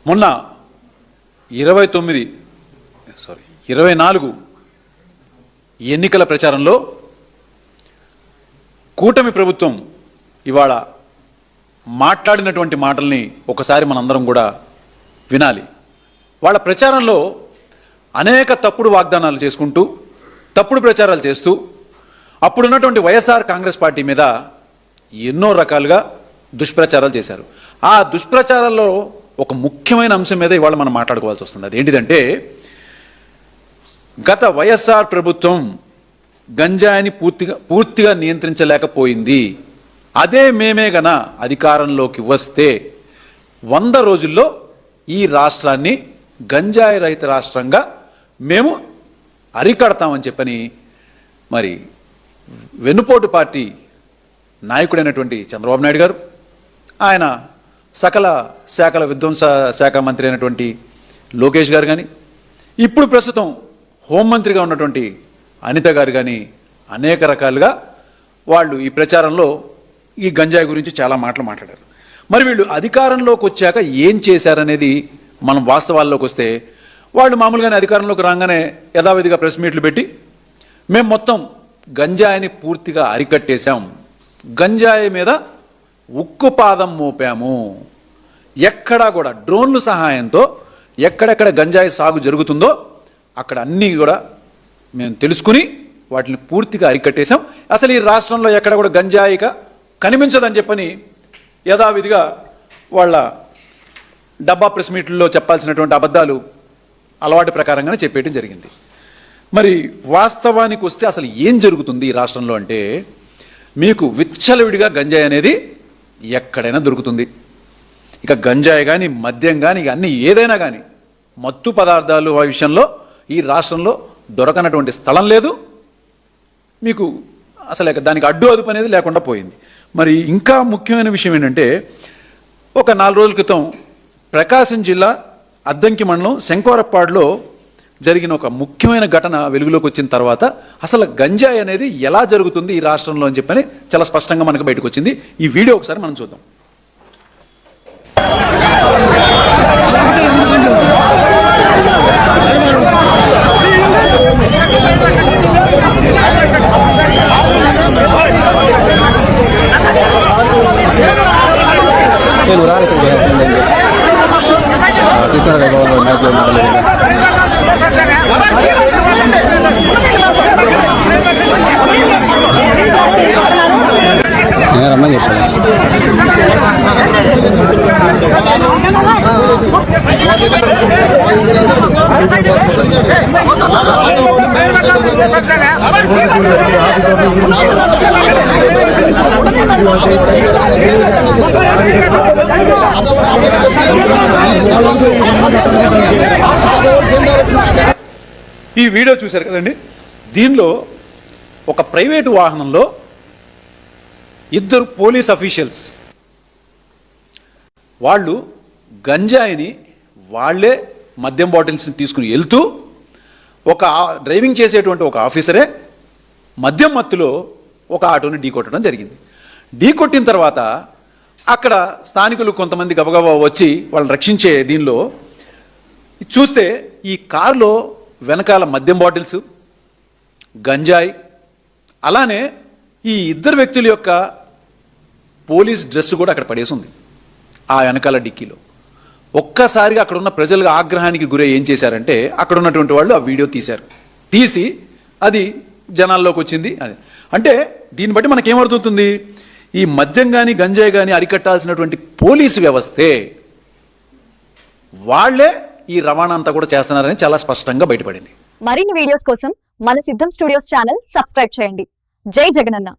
మొన్న 24 ఎన్నికల ప్రచారంలో కూటమి ప్రభుత్వం ఇవాళ మాట్లాడినటువంటి మాటల్ని ఒకసారి మనందరం కూడా వినాలి. వాళ్ళ ప్రచారంలో అనేక తప్పుడు వాగ్దానాలు చేసుకుంటూ తప్పుడు ప్రచారాలు చేస్తూ అప్పుడున్నటువంటి వైఎస్ఆర్ కాంగ్రెస్ పార్టీ మీద ఎన్నో రకాలుగా దుష్ప్రచారాలు చేశారు. ఆ దుష్ప్రచారాల్లో ఒక ముఖ్యమైన అంశం మీద ఇవాళ మనం మాట్లాడుకోవాల్సి వస్తుంది. అదేంటిదంటే, గత వైఎస్ఆర్ ప్రభుత్వం గంజాయిని పూర్తిగా నియంత్రించలేకపోయింది. అదే మేమే గన అధికారంలోకి వస్తే 100 రోజుల్లో ఈ రాష్ట్రాన్ని గంజాయి రహిత రాష్ట్రంగా మేము అరికడతామని చెప్పని మరి వెన్నుపోటు పార్టీ నాయకుడైనటువంటి చంద్రబాబు నాయుడు గారు, ఆయన సకల శాఖల విధ్వంస శాఖ మంత్రి అయినటువంటి లోకేష్ గారు కానీ, ఇప్పుడు ప్రస్తుతం హోంమంత్రిగా ఉన్నటువంటి అనిత గారు కానీ అనేక రకాలుగా వాళ్ళు ఈ ప్రచారంలో ఈ గంజాయి గురించి చాలా మాటలు మాట్లాడారు. మరి వీళ్ళు అధికారంలోకి వచ్చాక ఏం చేశారనేది మనం వాస్తవాల్లోకి వస్తే, వాళ్ళు మామూలుగానే అధికారంలోకి రాగానే యథావిధిగా ప్రెస్ మీట్లు పెట్టి మేము మొత్తం గంజాయిని పూర్తిగా అరికట్టేశాం, గంజాయి మీద ఉక్కుపాదం మోపాము, ఎక్కడా కూడా డ్రోన్ల సహాయంతో ఎక్కడెక్కడ గంజాయి సాగు జరుగుతుందో అక్కడ అన్నీ కూడా మేము తెలుసుకుని వాటిని పూర్తిగా అరికట్టేశాం, అసలు ఈ రాష్ట్రంలో ఎక్కడ కూడా గంజాయిగా కనిపించదని చెప్పని యథావిధిగా వాళ్ళ డబ్బా ప్రెస్ మీట్లలో చెప్పాల్సినటువంటి అబద్ధాలు అలవాటు ప్రకారంగానే చెప్పేయడం జరిగింది. మరి వాస్తవానికి వస్తే అసలు ఏం జరుగుతుంది ఈ రాష్ట్రంలో అంటే, మీకు విచ్చలవిడిగా గంజాయి అనేది ఎక్కడైనా దొరుకుతుంది. ఇక గంజాయి కానీ మద్యం కానీ ఇక అన్నీ ఏదైనా కానీ మత్తు పదార్థాలు ఆ విషయంలో ఈ రాష్ట్రంలో దొరకనటువంటి స్థలం లేదు. మీకు అసలు దానికి అడ్డు అదుపు అనేది లేకుండా పోయింది. మరి ఇంకా ముఖ్యమైన విషయం ఏంటంటే, ఒక 4 రోజుల క్రితం ప్రకాశం జిల్లా అద్దంకి మండలం శంకోరప్పాడులో జరిగిన ఒక ముఖ్యమైన ఘటన వెలుగులోకి వచ్చిన తర్వాత అసలు గంజాయి అనేది ఎలా జరుగుతుంది ఈ రాష్ట్రంలో అని చెప్పని చాలా స్పష్టంగా మనకు బయటకు వచ్చింది. ఈ వీడియో ఒకసారి మనం చూద్దాం. రమ్మని చెప్పాను. ఈ వీడియో చూశారు కదండి. దీనిలో ఒక ప్రైవేటు వాహనంలో 2 పోలీస్ అఫీషియల్స్ వాళ్ళు గంజాయిని వాళ్ళే మద్యం బాటిల్స్ని తీసుకుని వెళ్తూ ఒక డ్రైవింగ్ చేసేటువంటి ఒక ఆఫీసరే మద్యం మత్తులో ఒక ఆటోని ఢీకొట్టడం జరిగింది. ఢీకొట్టిన తర్వాత అక్కడ స్థానికులు కొంతమంది గబగబా వచ్చి వాళ్ళని రక్షించే దీనిలో చూస్తే ఈ కారులో వెనకాల మద్యం బాటిల్స్, గంజాయి, అలానే ఈ 2 వ్యక్తుల యొక్క పోలీస్ డ్రెస్ కూడా అక్కడ పడేసి ఉంది ఆ వెనకాల డిక్కీలో. ఒక్కసారిగా అక్కడ ఉన్న ప్రజలు ఆగ్రహానికి గురై ఏం చేశారంటే, అక్కడ ఉన్నటువంటి వాళ్ళు ఆ వీడియో తీసి అది జనాల్లోకి వచ్చింది. అంటే దీన్ని బట్టి మనకేమర్థమవుతుంది, ఈ మద్యం కానీ గంజాయి కానీ అరికట్టాల్సినటువంటి పోలీసు వ్యవస్థే వాళ్లే ఈ రవాణా అంతా కూడా చేస్తున్నారని చాలా స్పష్టంగా బయటపడింది. మరిన్ని వీడియోస్ కోసం మన సిద్ధం స్టూడియోస్ ఛానల్ సబ్స్క్రైబ్ చేయండి. జై జగనన్న.